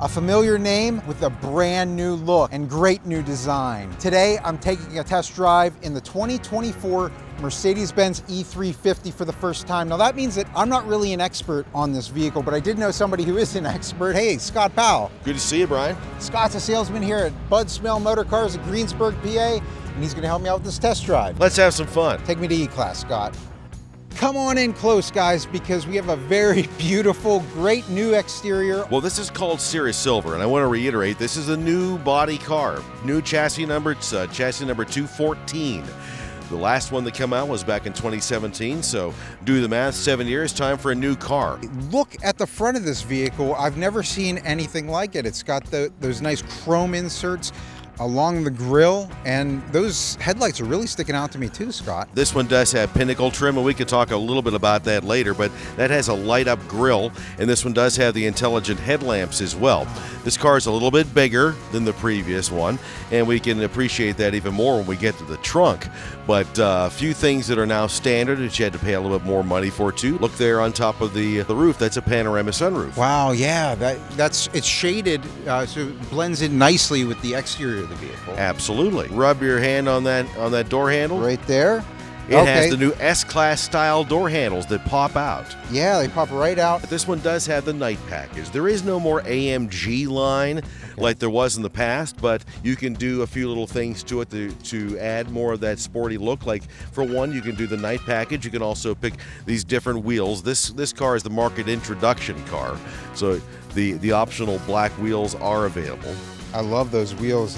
A familiar name with a brand new look and great new design. Today, I'm taking a test drive in the 2024 Mercedes-Benz E350 for the first time. Now that means that I'm not really an expert on this vehicle, but I did know somebody who is an expert. Hey, Scott Powell. Good to see you, Brian. Scott's a salesman here at Bud Smail Motor Cars in Greensburg, PA, and he's gonna help me out with this test drive. Let's have some fun. Take me to E-Class, Scott. Come on in close, guys, because we have a very beautiful, great new exterior. Well, this is called Cirrus Silver, and I want to reiterate, this is a new body car. New chassis number, it's chassis number 214. The last one that came out was back in 2017, so do the math, 7 years, time for a new car. Look at the front of this vehicle. I've never seen anything like it. It's got those nice chrome inserts along the grille, and those headlights are really sticking out to me too, Scott. This one does have pinnacle trim, and we could talk a little bit about that later, but that has a light-up grille, and this one does have the intelligent headlamps as well. This car is a little bit bigger than the previous one, and we can appreciate that even more when we get to the trunk. But a few things that are now standard that you had to pay a little bit more money for too. Look there on top of the roof, that's a panorama sunroof. Wow, yeah, it's shaded, so it blends in nicely with the exterior of the vehicle. Absolutely. Rub your hand on that door handle. Right there. It has the new S-Class style door handles that pop out. Yeah, they pop right out. This one does have the night package. There is no more AMG line like there was in the past, but you can do a few little things to it to add more of that sporty look. Like, for one, you can do the night package. You can also pick these different wheels. This car is the market introduction car, so the optional black wheels are available. I love those wheels.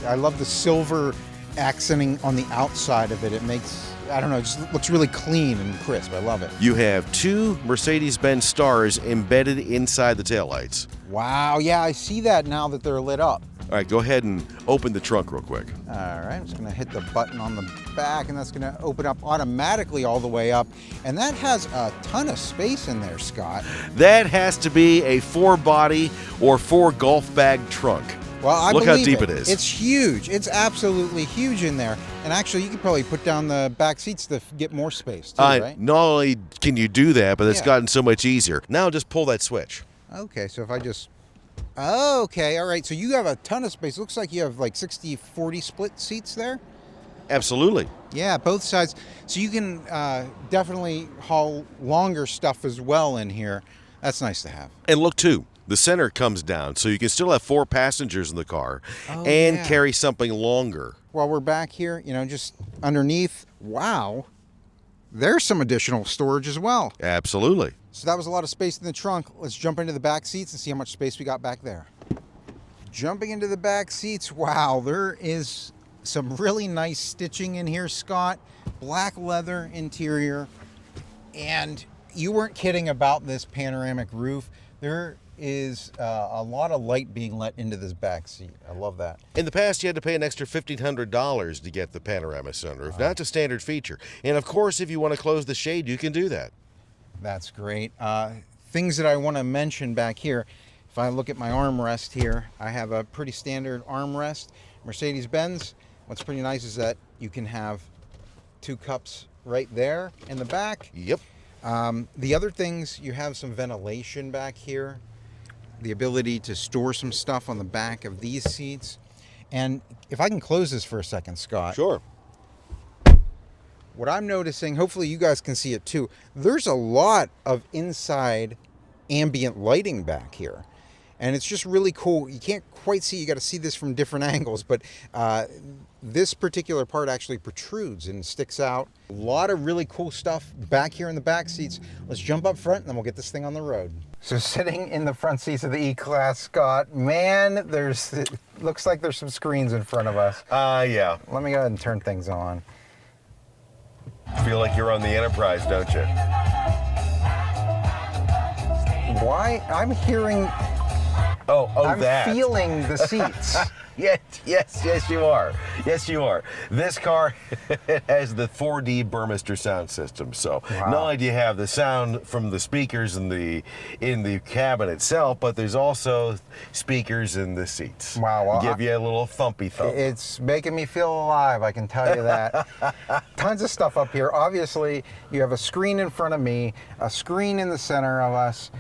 I love the silver accenting on the outside of it. It makes, I don't know, it just looks really clean and crisp. I love it. You have two Mercedes-Benz stars embedded inside the taillights. Wow, yeah, I see that now that they're lit up. All right, go ahead and open the trunk real quick. All right, I'm just gonna hit the button on the back, and that's gonna open up automatically all the way up. And that has a ton of space in there, Scott. That has to be a 4-body or 4 golf bag trunk. Well, I Look how deep it is. It's huge. It's absolutely huge in there. And actually, you could probably put down the back seats to get more space too, right? Not only can you do that, but it's gotten so much easier. Now just pull that switch. Okay, so if I just... Okay, all right. So you have a ton of space. Looks like you have like 60-40 split seats there. Absolutely. Yeah, both sides. So you can definitely haul longer stuff as well in here. That's nice to have. And look, too. The center comes down, so you can still have 4 passengers in the car and carry something longer. While we're back here, you know, just underneath, wow, there's some additional storage as well. Absolutely. So that was a lot of space in the trunk. Let's jump into the back seats and see how much space we got back there. Jumping into the back seats, wow, there is some really nice stitching in here, Scott. Black leather interior. And you weren't kidding about this panoramic roof. There is a lot of light being let into this back seat. I love that. In the past, you had to pay an extra $1,500 to get the panorama sunroof. Now it's a standard feature. And of course, if you want to close the shade, you can do that. That's great. Things that I want to mention back here. If I look at my armrest here, I have a pretty standard armrest. Mercedes-Benz, what's pretty nice is that you can have 2 cups right there in the back. Yep. The other things, you have some ventilation back here, the ability to store some stuff on the back of these seats. And if I can close this for a second, Scott. Sure. What I'm noticing, hopefully you guys can see it too, there's a lot of inside ambient lighting back here. And it's just really cool. You can't quite see, you got to see this from different angles, but this particular part actually protrudes and sticks out. A lot of really cool stuff back here in the back seats. Let's jump up front and then we'll get this thing on the road. So sitting in the front seats of the E-Class, Scott, man, it looks like there's some screens in front of us. Yeah. Let me go ahead and turn things on. Feel like you're on the Enterprise, don't you? Why? I'm hearing... I'm feeling the seats. Yes, you are. Yes, you are. This car has the 4D Burmester sound system. So not only do you have the sound from the speakers in the cabin itself, but there's also speakers in the seats. Wow. Well, give you a little thumpy thump. It's making me feel alive, I can tell you that. Tons of stuff up here. Obviously, you have a screen in front of me, a screen in the center of us,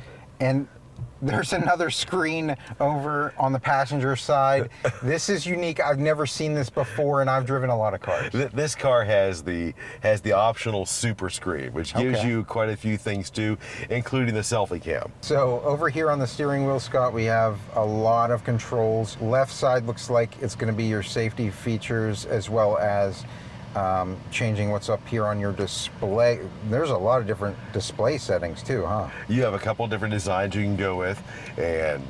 and there's another screen over on the passenger side. This is unique. I've never seen this before, and I've driven a lot of cars. This car has the optional super screen, which gives you quite a few things too, including the selfie cam. So over here on the steering wheel, Scott, we have a lot of controls. Left side looks like it's going to be your safety features, as well as changing what's up here on your display. There's a lot of different display settings too, huh? You have a couple different designs you can go with, and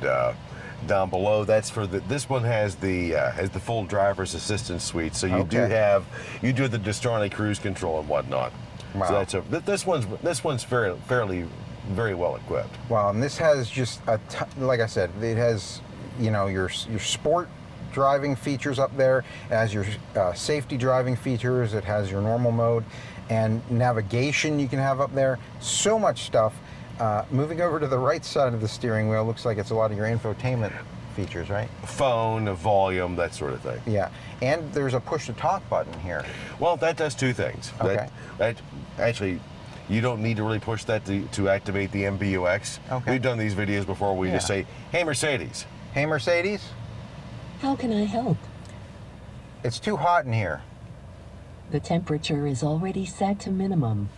down below, that's for this one has the full driver's assistance suite. So you do have the Distronic cruise control and whatnot. Wow. So this one's fairly very well equipped. Wow, and this has just like I said, it has your sport driving features up there. It has your safety driving features. It has your normal mode and navigation you can have up there. So much stuff. Moving over to the right side of the steering wheel, looks like it's a lot of your infotainment features, right? Phone, volume, that sort of thing. Yeah, and there's a push to talk button here. Well, that does two things. Okay. That actually, you don't need to really push that to activate the MBUX. Okay. We've done these videos before where you just say, "Hey Mercedes." Hey Mercedes, How can I help? it's too hot in here. The temperature is already set to minimum.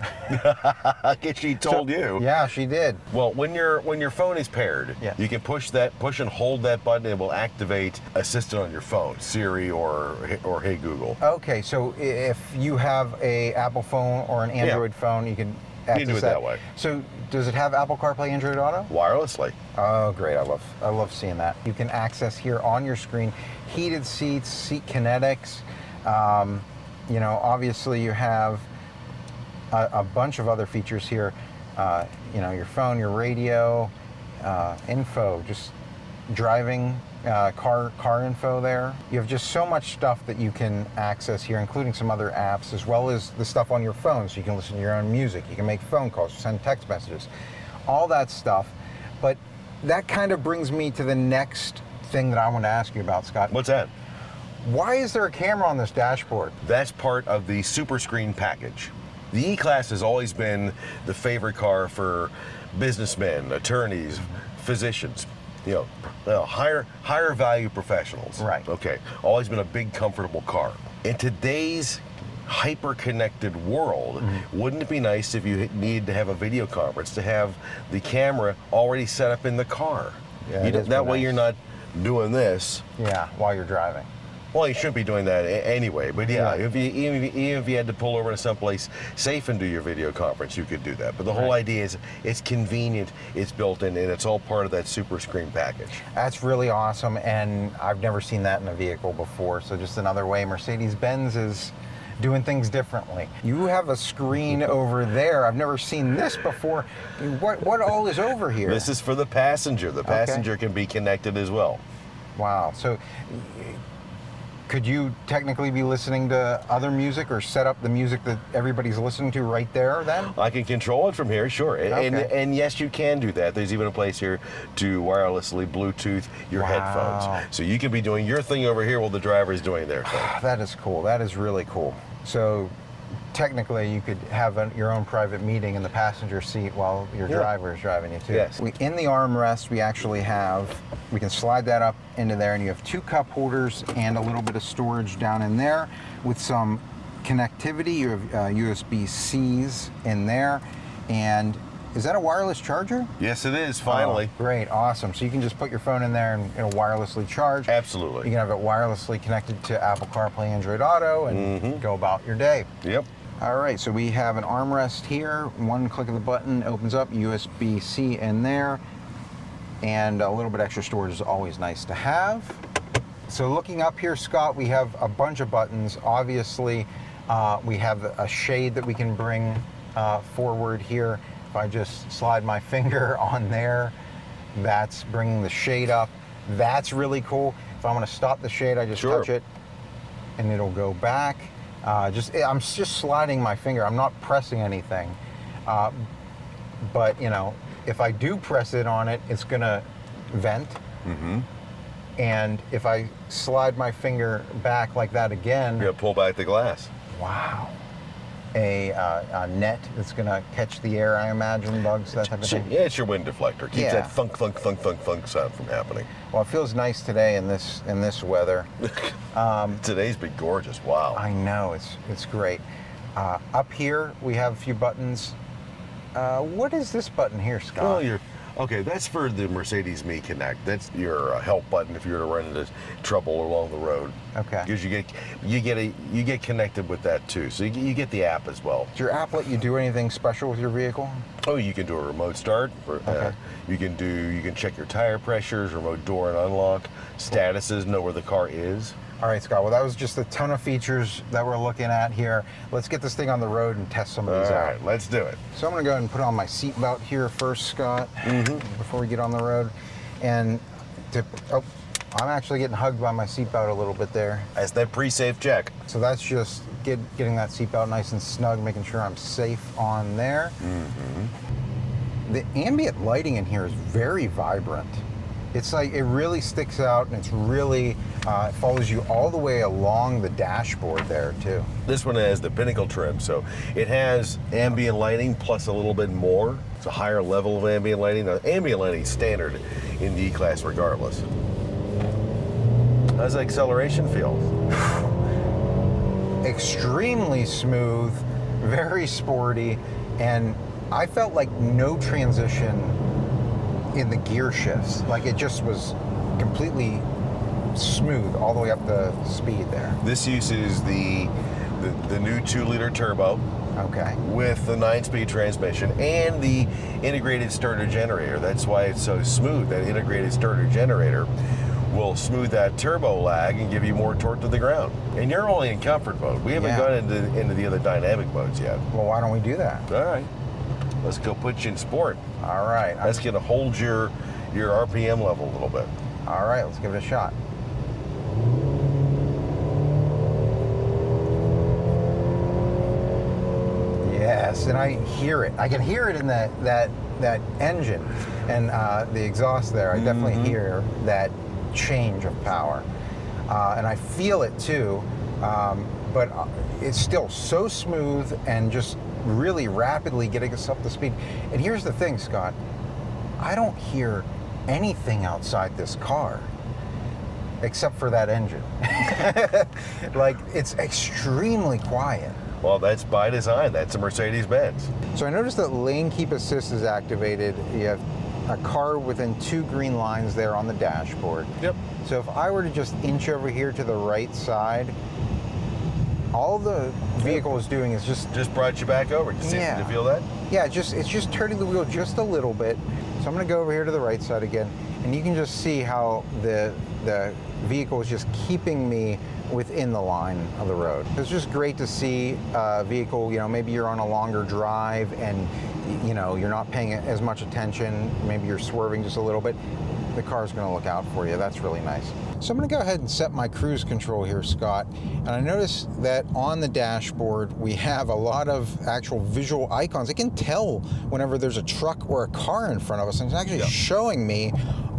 I guess she told you. Yeah, she did. Well, when your phone is paired, you can push and hold that button, and it will activate Assistant on your phone, Siri or Hey Google. Okay, so if you have a Apple phone or an Android phone, you can access do it that way. So does it have Apple CarPlay, Android Auto? Wirelessly. Oh, great! I love seeing that. You can access here on your screen heated seats, seat kinetics. Obviously you have a bunch of other features here. Your phone, your radio, info, just driving, car info there. You have just so much stuff that you can access here, including some other apps, as well as the stuff on your phone, so you can listen to your own music, you can make phone calls, send text messages, all that stuff. But that kind of brings me to the next thing that I want to ask you about, Scott. What's that? Why is there a camera on this dashboard? That's part of the super screen package. The E-Class has always been the favorite car for businessmen, attorneys, physicians, higher value professionals. Right. Okay. Always been a big, comfortable car. In today's hyper-connected world, wouldn't it be nice if you needed to have a video conference to have the camera already set up in the car? Yeah, that way you're not doing this. Yeah, while you're driving. Well, you shouldn't be doing that anyway, but Yeah. even if you had to pull over to someplace safe and do your video conference, you could do that. But the whole idea is it's convenient, it's built in, and it's all part of that super screen package. That's really awesome, and I've never seen that in a vehicle before, so just another way Mercedes-Benz is doing things differently. You have a screen over there. I've never seen this before. What all is over here? This is for the passenger. The passenger can be connected as well. Wow. So could you technically be listening to other music or set up the music that everybody's listening to right there then? I can control it from here, sure. And yes, you can do that. There's even a place here to wirelessly Bluetooth your headphones. So you can be doing your thing over here while the driver is doing their thing. That is cool. That is really cool. So technically you could have your own private meeting in the passenger seat while your driver is driving you too. Yes. In the armrest we actually we can slide that up into there, and you have two cup holders and a little bit of storage down in there with some connectivity. You have USB-Cs in there, and is that a wireless charger? Yes, it is, finally. Oh, great, awesome. So you can just put your phone in there and it'll wirelessly charge. Absolutely. You can have it wirelessly connected to Apple CarPlay, Android Auto, and go about your day. Yep. All right, so we have an armrest here. One click of the button opens up, USB-C in there, and a little bit extra storage is always nice to have. So looking up here, Scott, we have a bunch of buttons. Obviously, we have a shade that we can bring forward here. If I just slide my finger on there, that's bringing the shade up. That's really cool. If I want to stop the shade, I just touch it, and it'll go back. I'm just sliding my finger. I'm not pressing anything. But if I do press it on it, it's gonna vent. And if I slide my finger back like that again, You're gonna pull back the glass. wow, a net that's going to catch the air, I imagine, bugs, that type of thing. Yeah, it's your wind deflector. Keeps Yeah. that thunk, thunk, thunk, thunk, thunk sound from happening. Well, it feels nice today in this weather. Today's been gorgeous. Wow. I know, it's great. Up here, we have a few buttons. What is this button here, Scott? Well, okay, that's for the Mercedes-Benz E Connect. That's your help button if you were to run into trouble along the road. Okay. Because you get connected with that too, so you get the app as well. Does your app let you do anything special with your vehicle? Oh, you can do a remote start. Okay. You can check your tire pressures, remote door and unlock, statuses, know where the car is. All right, Scott. Well, that was just a ton of features that we're looking at here. Let's get this thing on the road and test some of these All out. right, let's do it. So I'm going to go ahead and put on my seatbelt here first, Scott, before we get on the road. And I'm actually getting hugged by my seatbelt a little bit there. That's that pre-safe check. So that's just getting that seatbelt nice and snug, making sure I'm safe on there. The ambient lighting in here is very vibrant. It's like, it really sticks out, and it's really, it follows you all the way along the dashboard there too. This one has the Pinnacle trim, so it has ambient lighting plus a little bit more. It's a higher level of ambient lighting. Now, ambient lighting is standard in the E-Class regardless. How's the acceleration feel? Extremely smooth, very sporty, and I felt like no transition in the gear shifts. Like, it just was completely smooth all the way up the speed there. This uses the new 2-liter turbo. Okay. With the 9-speed transmission and the integrated starter generator. That's why it's so smooth. That integrated starter generator will smooth that turbo lag and give you more torque to the ground. And you're only in comfort mode. We haven't gone into the other dynamic modes yet. Well, why don't we do that? All right. Let's go put you in sport. All right. That's going to hold your RPM level a little bit. All right, let's give it a shot. Yes, and I hear it. I can hear it in that engine and the exhaust there. I definitely hear that change of power, and I feel it too. But it's still so smooth and just really rapidly getting us up to speed. And here's the thing, Scott. I don't hear anything outside this car except for that engine. Like, it's extremely quiet. Well, that's by design. That's a Mercedes-Benz. So I noticed that lane keep assist is activated. You have a car within 2 green lines there on the dashboard. Yep. So if I were to just inch over here to the right side, all the vehicle is doing is just brought you back over. Did you feel that? Yeah, it's just turning the wheel just a little bit. So I'm going to go over here to the right side again, and you can just see how the vehicle is just keeping me within the line of the road. It's just great to see a vehicle, maybe you're on a longer drive and you're not paying as much attention, maybe you're swerving just a little bit. The car's going to look out for you. That's really nice. So I'm going to go ahead and set my cruise control here, Scott. And I noticed that on the dashboard, we have a lot of actual visual icons. It can tell whenever there's a truck or a car in front of us. And it's actually showing me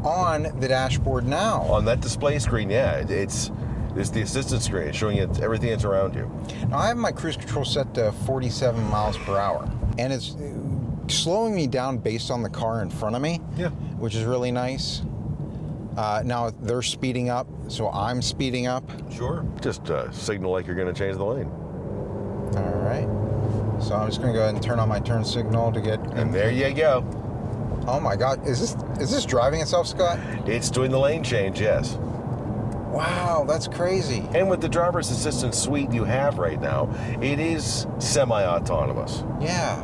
on the dashboard now. On that display screen, yeah. It's the assistant screen. It's showing you everything that's around you. Now, I have my cruise control set to 47 miles per hour. And it's slowing me down based on the car in front of me, which is really nice. Now they're speeding up, so I'm speeding up. Sure. Just signal like you're going to change the lane. All right. So I'm just going to go ahead and turn on my turn signal to get. And there you go. Oh my God! Is this driving itself, Scott? It's doing the lane change. Yes. Wow, that's crazy. And with the driver's assistance suite you have right now, it is semi-autonomous. Yeah.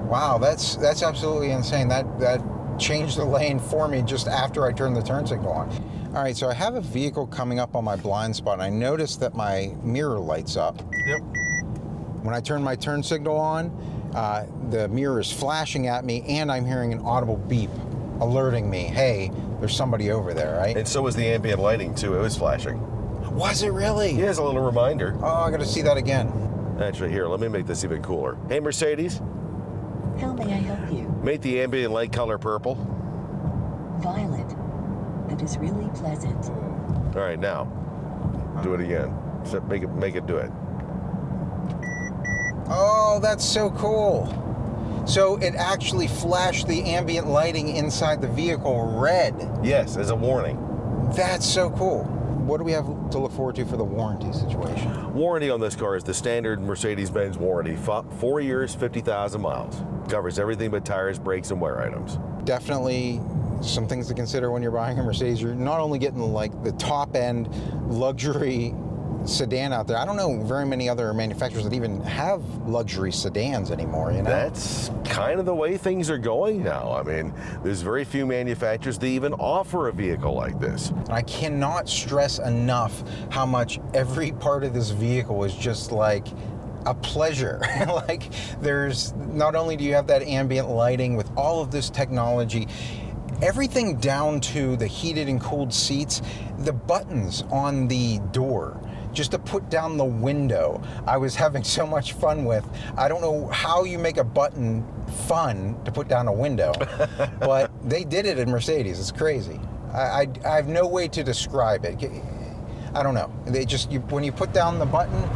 Wow, that's absolutely insane. That changed the lane for me just after I turned the turn signal on. All right, so I have a vehicle coming up on my blind spot, and I noticed that my mirror lights up. Yep. When I turn my turn signal on, the mirror is flashing at me, and I'm hearing an audible beep alerting me, hey, there's somebody over there, right? And so was the ambient lighting, too. It was flashing. Was it really? Yeah, it's a little reminder. Oh, I got to see that again. Actually, here, let me make this even cooler. Hey, Mercedes. How may I help you? Make the ambient light color purple. Violet. That is really pleasant. All right, now, do it again. So make it do it. Oh, that's so cool. So it actually flashed the ambient lighting inside the vehicle red. Yes, as a warning. That's so cool. What do we have to look forward to for the warranty situation? Warranty on this car is the standard Mercedes-Benz warranty. 4 years, 50,000 miles. Covers everything but tires, brakes, and wear items. Definitely some things to consider when you're buying a Mercedes. You're not only getting like the top end luxury sedan out there. I don't know very many other manufacturers that even have luxury sedans anymore, you know? That's kind of the way things are going now. I mean, there's very few manufacturers that even offer a vehicle like this. I cannot stress enough how much every part of this vehicle is just like a pleasure. Like, there's, not only do you have that ambient lighting with all of this technology, everything down to the heated and cooled seats, the buttons on the door, just to put down the window, I was having so much fun with. I don't know how you make a button fun to put down a window, but they did it in Mercedes. It's crazy. I have no way to describe it. I don't know. They just, when you put down the button,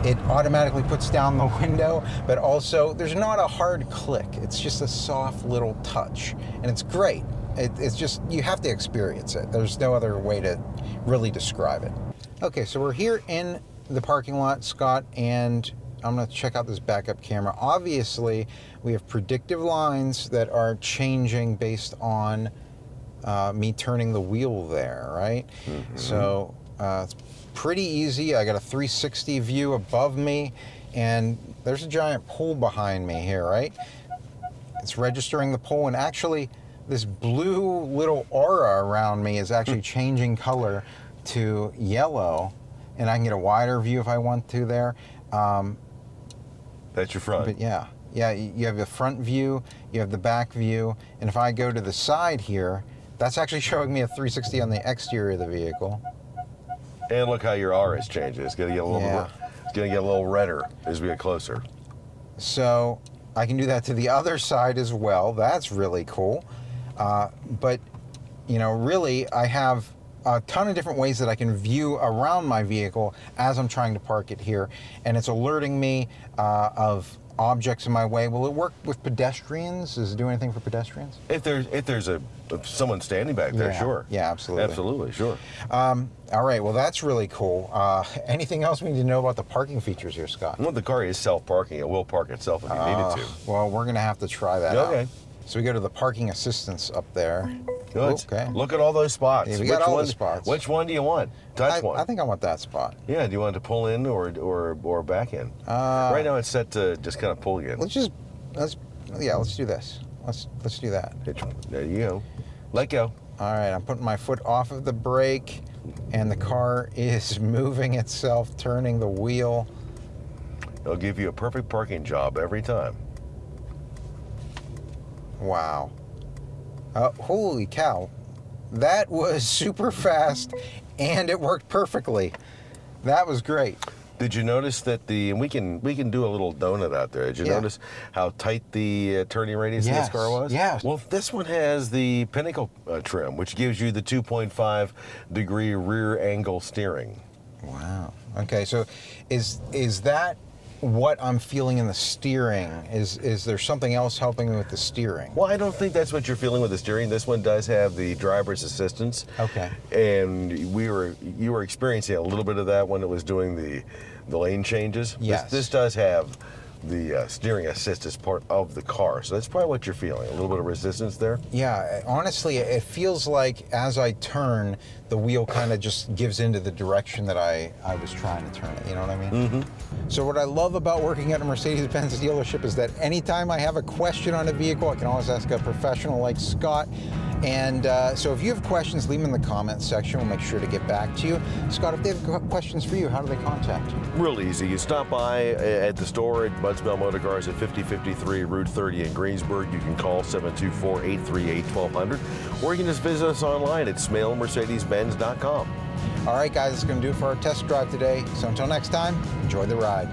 it automatically puts down the window, but also there's not a hard click. It's just a soft little touch, and it's great. It's just, you have to experience it. There's no other way to really describe it. Okay, so we're here in the parking lot, Scott, and I'm going to check out this backup camera. Obviously, we have predictive lines that are changing based on me turning the wheel there, right? Mm-hmm. So it's pretty easy. I got a 360 view above me, and there's a giant pole behind me here, right? It's registering the pole, and actually, this blue little aura around me is actually changing color to yellow, and I can get a wider view if I want to there. That's your front. But yeah, you have the front view, you have the back view, and if I go to the side here, that's actually showing me a 360 on the exterior of the vehicle. And look how your aura is changing. It's gonna get a little, it's gonna get a little redder as we get closer. So I can do that to the other side as well. That's really cool. But you know, really, I have a ton of different ways that I can view around my vehicle as I'm trying to park it here, and it's alerting me of objects in my way. Will it work with pedestrians? Does it do anything for pedestrians? If there's someone standing back there, sure. Yeah, absolutely. Absolutely, sure. All right, well, that's really cool. Anything else we need to know about the parking features here, Scott? Well, the car is self-parking. It will park itself if you need it to. Well, we're going to have to try that out. Okay. So we go to the parking assistance up there. Good. Okay. Look at all those spots. Yeah, we got all the spots. Which one do you want? Touch one. I think I want that spot. Yeah. Do you want it to pull in or back in? Right now it's set to just kind of pull you in. Let's do this. Let's do that. There you go. Let go. All right. I'm putting my foot off of the brake, and the car is moving itself, turning the wheel. It'll give you a perfect parking job every time. Wow. Holy cow. That was super fast, and it worked perfectly. That was great. Did you notice that and we can do a little donut out there. Did you notice how tight the turning radius in this car was? Yes. Well, this one has the Pinnacle trim, which gives you the 2.5 degree rear angle steering. Wow. Okay, so is that what I'm feeling in the steering? Is there something else helping me with the steering? Well, I don't think that's what you're feeling with the steering. This one does have the driver's assistance. Okay. And you were experiencing a little bit of that when it was doing the lane changes. Yes. This does have the steering assist as part of the car. So that's probably what you're feeling, a little bit of resistance there. Yeah, honestly, it feels like as I turn, the wheel kind of just gives into the direction that I was trying to turn it, you know what I mean? Mm-hmm. So what I love about working at a Mercedes-Benz dealership is that anytime I have a question on a vehicle, I can always ask a professional like Scott. And so if you have questions, leave them in the comments section. We'll make sure to get back to you. Scott, if they have questions for you, how do they contact you? Real easy. You stop by at the store at Bud Smail Motor Cars at 5053 Route 30 in Greensburg. You can call 724-838-1200, or you can just visit us online at smailmercedesbenz.com. All right, guys, that's going to do it for our test drive today. So until next time, enjoy the ride.